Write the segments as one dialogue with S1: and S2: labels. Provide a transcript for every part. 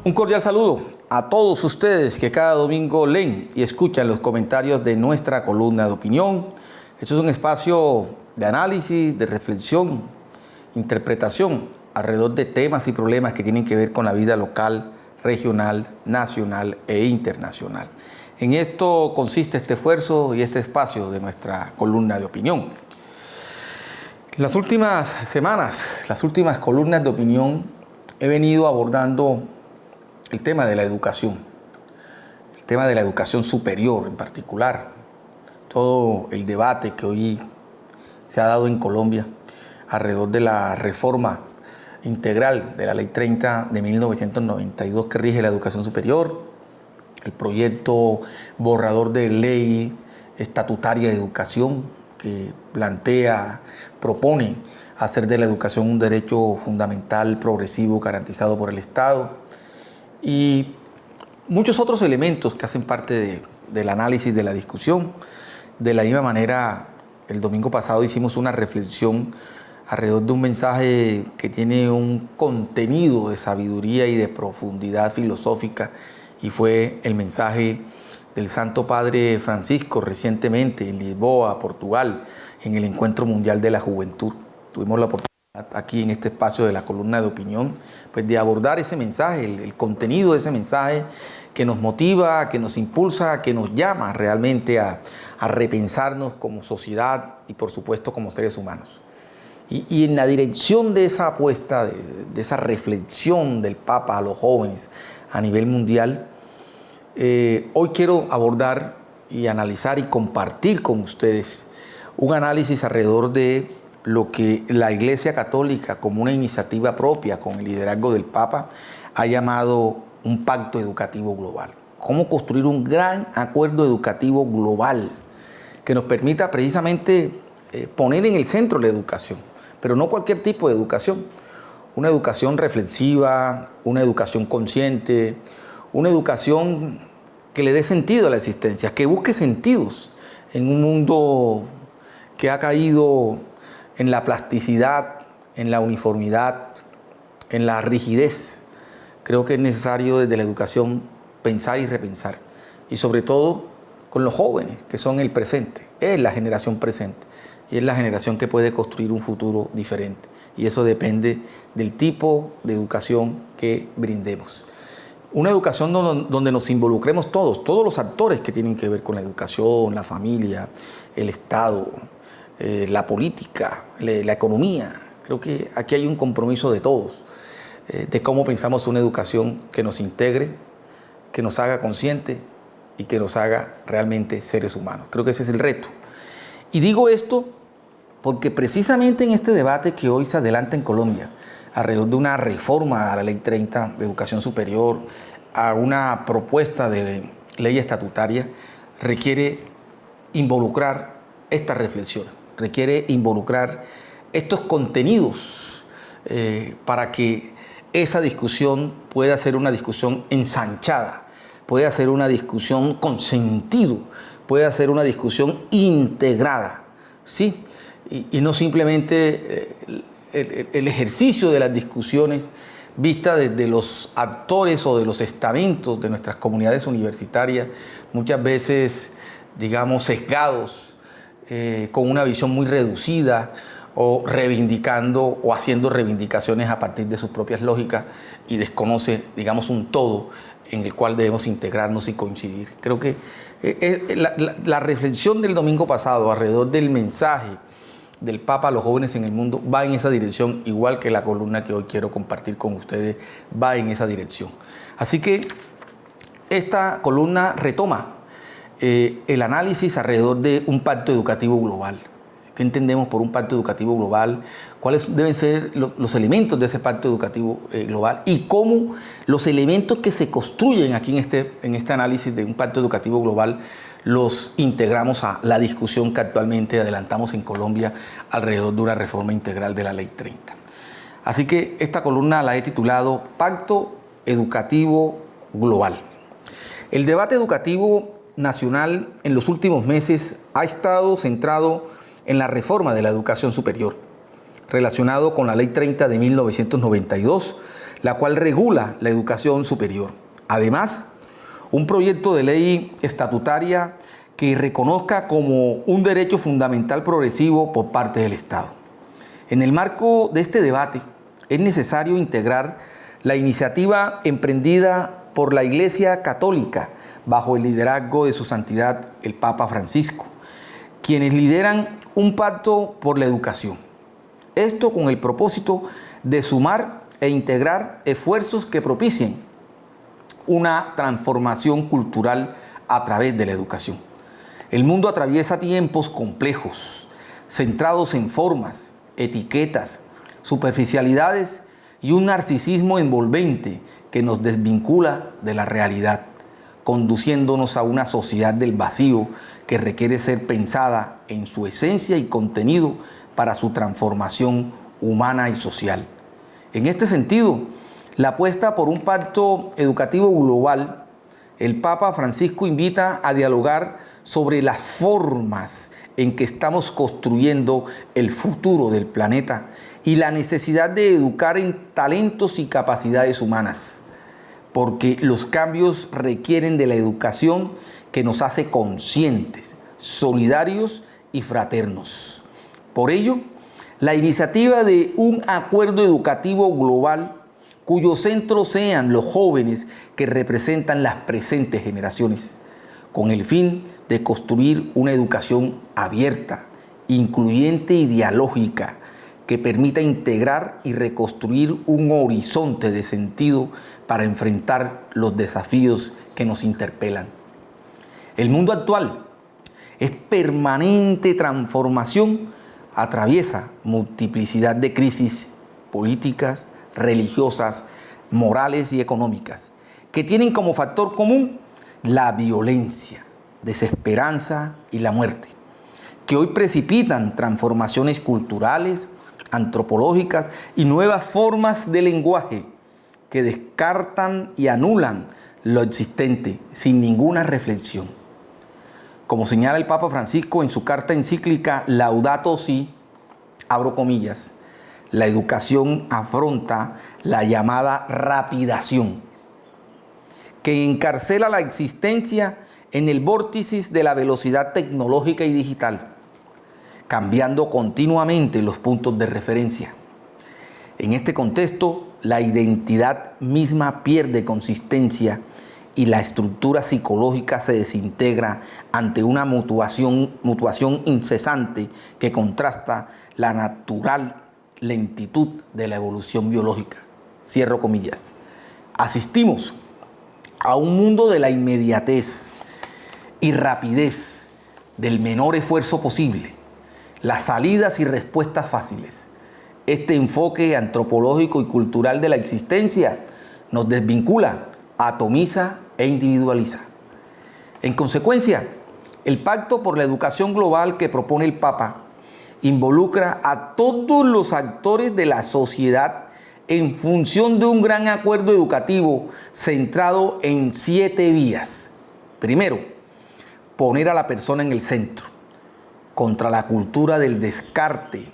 S1: Un cordial saludo a todos ustedes que cada domingo leen y escuchan los comentarios de nuestra columna de opinión. Esto es un espacio de análisis, de reflexión, interpretación alrededor de temas y problemas que tienen que ver con la vida local, regional, nacional e internacional. En esto consiste este esfuerzo y este espacio de nuestra columna de opinión. Las últimas semanas, las últimas columnas de opinión, he venido abordando el tema de la educación, el tema de la educación superior en particular, todo el debate que hoy se ha dado en Colombia alrededor de la reforma integral de la Ley 30 de 1992 que rige la educación superior, el proyecto borrador de ley estatutaria de educación que propone hacer de la educación un derecho fundamental, progresivo, garantizado por el Estado, y muchos otros elementos que hacen parte del análisis, de la discusión. De la misma manera, el domingo pasado hicimos una reflexión alrededor de un mensaje que tiene un contenido de sabiduría y de profundidad filosófica, y fue el mensaje del Santo Padre Francisco recientemente en Lisboa, Portugal, en el Encuentro Mundial de la Juventud. Tuvimos la oportunidad aquí en este espacio de la columna de opinión, pues de abordar ese mensaje, el contenido de ese mensaje que nos motiva, que nos impulsa, que nos llama realmente a repensarnos como sociedad y por supuesto como seres humanos. Y en la dirección de esa apuesta, de esa reflexión del Papa a los jóvenes a nivel mundial, hoy quiero abordar y analizar y compartir con ustedes un análisis alrededor de lo que la Iglesia Católica, como una iniciativa propia con el liderazgo del Papa, ha llamado un pacto educativo global. Cómo construir un gran acuerdo educativo global que nos permita precisamente poner en el centro la educación, pero no cualquier tipo de educación. Una educación reflexiva, una educación consciente, una educación que le dé sentido a la existencia, que busque sentidos en un mundo que ha caído en la plasticidad, en la uniformidad, en la rigidez. Creo que es necesario desde la educación pensar y repensar. Y sobre todo con los jóvenes, que son el presente, es la generación presente. Y es la generación que puede construir un futuro diferente. Y eso depende del tipo de educación que brindemos. Una educación donde nos involucremos todos los actores que tienen que ver con la educación, la familia, el Estado, la política, la economía. Creo que aquí hay un compromiso de todos, de cómo pensamos una educación que nos integre, que nos haga conscientes y que nos haga realmente seres humanos. Creo que ese es el reto. Y digo esto porque precisamente en este debate que hoy se adelanta en Colombia, alrededor de una reforma a la Ley 30 de Educación Superior, a una propuesta de ley estatutaria, requiere involucrar esta reflexión, requiere involucrar estos contenidos para que esa discusión pueda ser una discusión ensanchada, pueda ser una discusión con sentido, pueda ser una discusión integrada, ¿sí? Y no simplemente el ejercicio de las discusiones vista desde los actores o de los estamentos de nuestras comunidades universitarias, muchas veces, digamos, sesgados, con una visión muy reducida o reivindicando o haciendo reivindicaciones a partir de sus propias lógicas y desconoce, digamos, un todo en el cual debemos integrarnos y coincidir. Creo que la reflexión del domingo pasado alrededor del mensaje del Papa a los jóvenes en el mundo va en esa dirección, igual que la columna que hoy quiero compartir con ustedes va en esa dirección. Así que esta columna retoma el análisis alrededor de un pacto educativo global. ¿Qué entendemos por un pacto educativo global? ¿Cuáles deben ser los elementos de ese pacto educativo global? Y cómo los elementos que se construyen aquí en este análisis de un pacto educativo global los integramos a la discusión que actualmente adelantamos en Colombia alrededor de una reforma integral de la Ley 30. Así que esta columna la he titulado Pacto Educativo Global. El debate educativo nacional en los últimos meses ha estado centrado en la reforma de la educación superior, relacionado con la Ley 30 de 1992, la cual regula la educación superior. Además, un proyecto de ley estatutaria que reconozca como un derecho fundamental progresivo por parte del Estado. En el marco de este debate, es necesario integrar la iniciativa emprendida por la Iglesia Católica bajo el liderazgo de su santidad el Papa Francisco, quienes lideran un pacto por la educación. Esto con el propósito de sumar e integrar esfuerzos que propicien una transformación cultural a través de la educación. El mundo atraviesa tiempos complejos, centrados en formas, etiquetas, superficialidades y un narcisismo envolvente que nos desvincula de la realidad, conduciéndonos a una sociedad del vacío que requiere ser pensada en su esencia y contenido para su transformación humana y social. En este sentido, la apuesta por un pacto educativo global, el Papa Francisco invita a dialogar sobre las formas en que estamos construyendo el futuro del planeta y la necesidad de educar en talentos y capacidades humanas, porque los cambios requieren de la educación que nos hace conscientes, solidarios y fraternos. Por ello, la iniciativa de un acuerdo educativo global cuyo centro sean los jóvenes que representan las presentes generaciones, con el fin de construir una educación abierta, incluyente y dialógica, que permita integrar y reconstruir un horizonte de sentido para enfrentar los desafíos que nos interpelan. El mundo actual es permanente transformación, atraviesa multiplicidad de crisis políticas, religiosas, morales y económicas, que tienen como factor común la violencia, desesperanza y la muerte, que hoy precipitan transformaciones culturales, antropológicas y nuevas formas de lenguaje que descartan y anulan lo existente sin ninguna reflexión. Como señala el Papa Francisco en su carta encíclica Laudato Si, abro comillas, la educación afronta la llamada rapidación, que encarcela la existencia en el vórtice de la velocidad tecnológica y digital, cambiando continuamente los puntos de referencia. En este contexto, la identidad misma pierde consistencia y la estructura psicológica se desintegra ante una mutuación incesante que contrasta la natural lentitud de la evolución biológica. Cierro comillas. Asistimos a un mundo de la inmediatez y rapidez, del menor esfuerzo posible, las salidas y respuestas fáciles. Este enfoque antropológico y cultural de la existencia nos desvincula, atomiza e individualiza. En consecuencia, el Pacto por la Educación Global que propone el Papa involucra a todos los actores de la sociedad en función de un gran acuerdo educativo centrado en 7 vías. Primero, poner a la persona en el centro, contra la cultura del descarte,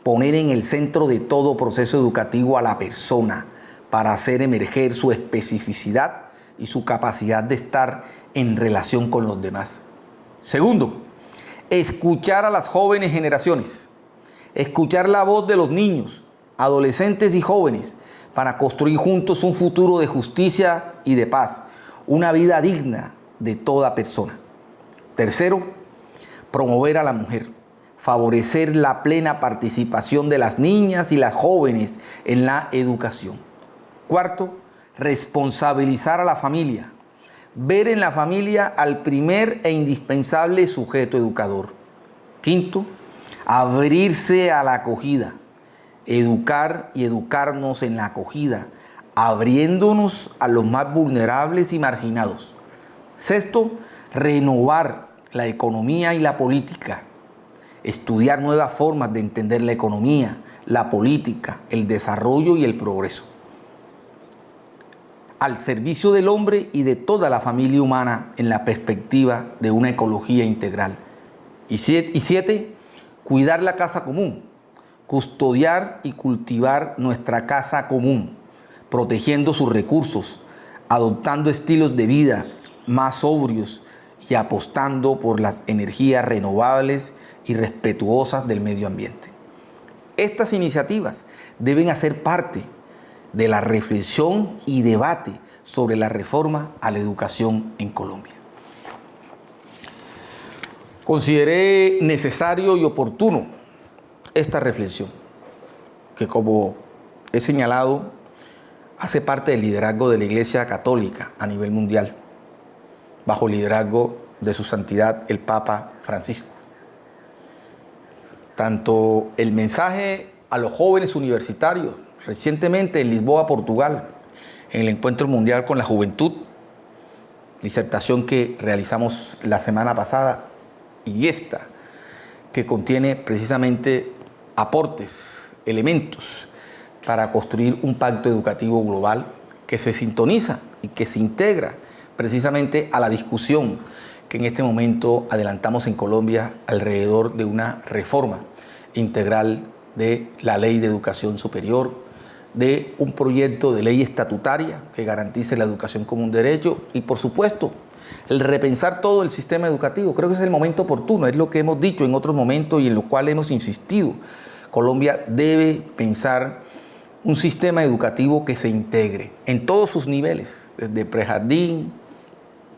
S1: poner en el centro de todo proceso educativo a la persona para hacer emerger su especificidad y su capacidad de estar en relación con los demás. Segundo, escuchar a las jóvenes generaciones, escuchar la voz de los niños, adolescentes y jóvenes para construir juntos un futuro de justicia y de paz, una vida digna de toda persona. Tercero, promover a la mujer, favorecer la plena participación de las niñas y las jóvenes en la educación. Cuarto, responsabilizar a la familia, ver en la familia al primer e indispensable sujeto educador. Quinto, abrirse a la acogida, educar y educarnos en la acogida, abriéndonos a los más vulnerables y marginados. Sexto, renovar la economía y la política, estudiar nuevas formas de entender la economía, la política, el desarrollo y el progreso, al servicio del hombre y de toda la familia humana en la perspectiva de una ecología integral. Y siete, cuidar la casa común, custodiar y cultivar nuestra casa común protegiendo sus recursos, adoptando estilos de vida más sobrios y apostando por las energías renovables y respetuosas del medio ambiente. Estas iniciativas deben hacer parte de la reflexión y debate sobre la reforma a la educación en Colombia. Consideré necesario y oportuno esta reflexión, que como he señalado, hace parte del liderazgo de la Iglesia Católica a nivel mundial, bajo el liderazgo de su santidad el Papa Francisco. Tanto el mensaje a los jóvenes universitarios, recientemente en Lisboa, Portugal, en el Encuentro Mundial con la Juventud, disertación que realizamos la semana pasada, y esta, que contiene precisamente aportes, elementos para construir un pacto educativo global que se sintoniza y que se integra precisamente a la discusión que en este momento adelantamos en Colombia alrededor de una reforma integral de la Ley de Educación Superior, de un proyecto de ley estatutaria que garantice la educación como un derecho y, por supuesto, el repensar todo el sistema educativo. Creo que es el momento oportuno, es lo que hemos dicho en otros momentos y en lo cual hemos insistido. Colombia debe pensar un sistema educativo que se integre en todos sus niveles, desde prejardín,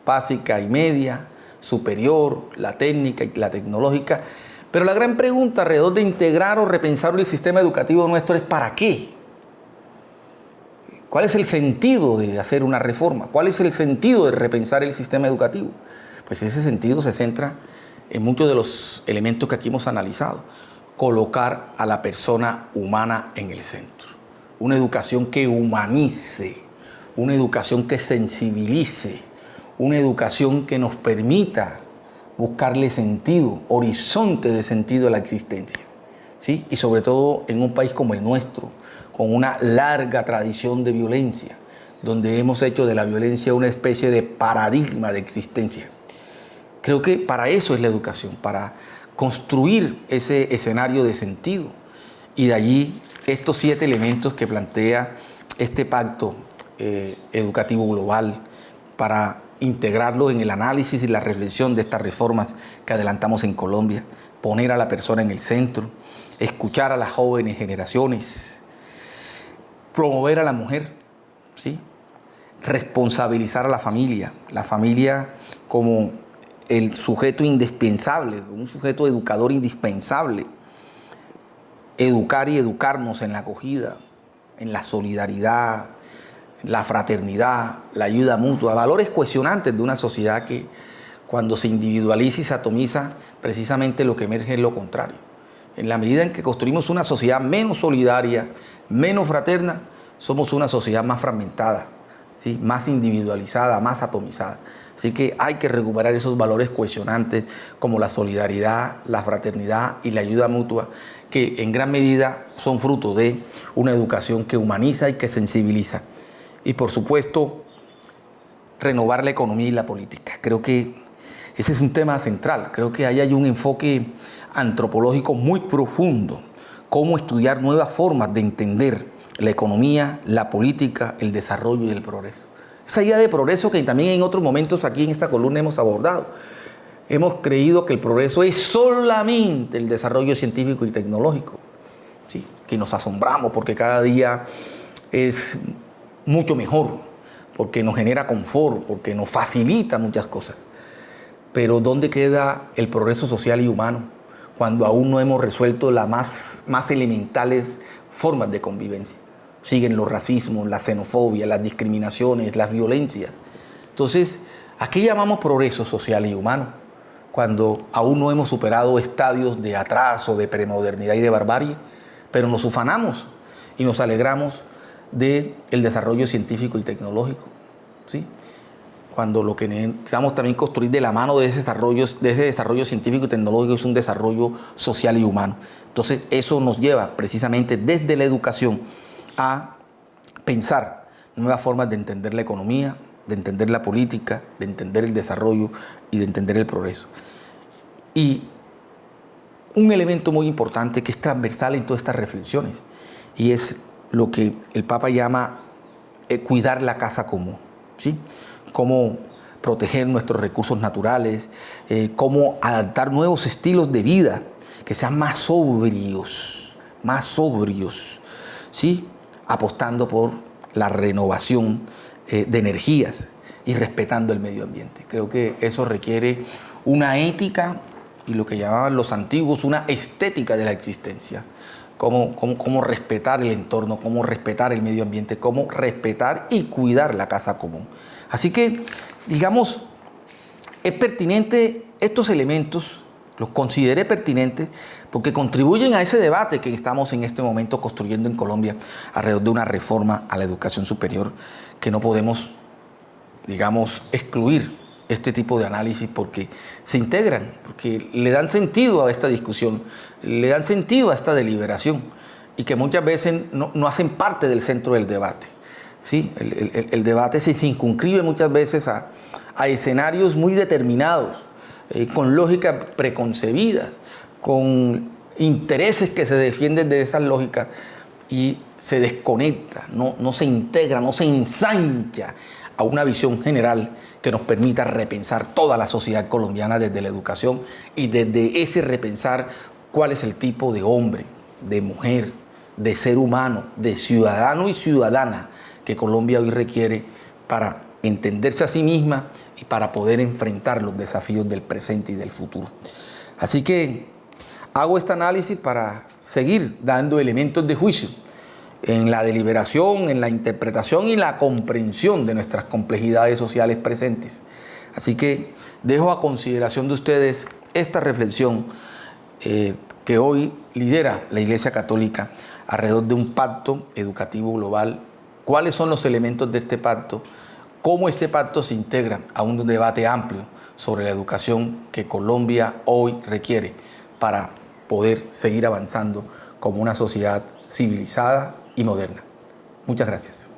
S1: básica y media, superior, la técnica y la tecnológica. Pero la gran pregunta alrededor de integrar o repensar el sistema educativo nuestro es ¿para qué? ¿Cuál es el sentido de hacer una reforma? ¿Cuál es el sentido de repensar el sistema educativo? Pues ese sentido se centra en muchos de los elementos que aquí hemos analizado. Colocar a la persona humana en el centro. Una educación que humanice, una educación que sensibilice, una educación que nos permita buscarle sentido, horizonte de sentido a la existencia, ¿sí? Y sobre todo en un país como el nuestro, con una larga tradición de violencia, donde hemos hecho de la violencia una especie de paradigma de existencia. Creo que para eso es la educación, para construir ese escenario de sentido. Y de allí estos 7 elementos que plantea este pacto educativo global para integrarlo en el análisis y la reflexión de estas reformas que adelantamos en Colombia, poner a la persona en el centro, escuchar a las jóvenes generaciones, promover a la mujer, ¿sí? Responsabilizar a la familia como el sujeto indispensable, un sujeto educador indispensable, educar y educarnos en la acogida, en la solidaridad, la fraternidad, la ayuda mutua, valores cohesionantes de una sociedad que cuando se individualiza y se atomiza, precisamente lo que emerge es lo contrario. En la medida en que construimos una sociedad menos solidaria, menos fraterna, somos una sociedad más fragmentada, ¿sí? Más individualizada, más atomizada. Así que hay que recuperar esos valores cohesionantes como la solidaridad, la fraternidad y la ayuda mutua, que en gran medida son fruto de una educación que humaniza y que sensibiliza. Y por supuesto, renovar la economía y la política. Creo que ese es un tema central. Creo que ahí hay un enfoque antropológico muy profundo. Cómo estudiar nuevas formas de entender la economía, la política, el desarrollo y el progreso. Esa idea de progreso que también en otros momentos aquí en esta columna hemos abordado. Hemos creído que el progreso es solamente el desarrollo científico y tecnológico. ¿Sí? Que nos asombramos porque cada día es mucho mejor, porque nos genera confort, porque nos facilita muchas cosas. Pero ¿dónde queda el progreso social y humano cuando aún no hemos resuelto las más elementales formas de convivencia? Siguen los racismos, la xenofobia, las discriminaciones, las violencias. Entonces, ¿a qué llamamos progreso social y humano? Cuando aún no hemos superado estadios de atraso, de premodernidad y de barbarie, pero nos ufanamos y nos alegramos del desarrollo científico y tecnológico, ¿sí? Cuando lo que necesitamos también construir de la mano de ese desarrollo científico y tecnológico es un desarrollo social y humano. Entonces, eso nos lleva precisamente desde la educación a pensar nuevas formas de entender la economía, de entender la política, de entender el desarrollo y de entender el progreso. Y un elemento muy importante que es transversal en todas estas reflexiones y es lo que el Papa llama cuidar la casa común, ¿sí? Cómo proteger nuestros recursos naturales, cómo adaptar nuevos estilos de vida que sean más sobrios, ¿sí? Apostando por la renovación de energías y respetando el medio ambiente. Creo que eso requiere una ética y lo que llamaban los antiguos una estética de la existencia. Cómo respetar el entorno, cómo respetar el medio ambiente, cómo respetar y cuidar la casa común. Así que, digamos, es pertinente estos elementos, los consideré pertinentes porque contribuyen a ese debate que estamos en este momento construyendo en Colombia alrededor de una reforma a la educación superior que no podemos, digamos, excluir este tipo de análisis porque se integran, porque le dan sentido a esta discusión, le dan sentido a esta deliberación y que muchas veces no hacen parte del centro del debate. ¿Sí? El debate se circunscribe muchas veces a escenarios muy determinados, con lógicas preconcebidas, con intereses que se defienden de esas lógicas y se desconecta, no se integra, no se ensancha a una visión general que nos permita repensar toda la sociedad colombiana desde la educación y desde ese repensar cuál es el tipo de hombre, de mujer, de ser humano, de ciudadano y ciudadana que Colombia hoy requiere para entenderse a sí misma y para poder enfrentar los desafíos del presente y del futuro. Así que hago este análisis para seguir dando elementos de juicio en la deliberación, en la interpretación y la comprensión de nuestras complejidades sociales presentes. Así que dejo a consideración de ustedes esta reflexión que hoy lidera la Iglesia Católica alrededor de un pacto educativo global. ¿Cuáles son los elementos de este pacto? ¿Cómo este pacto se integra a un debate amplio sobre la educación que Colombia hoy requiere para poder seguir avanzando como una sociedad civilizada y moderna? Muchas gracias.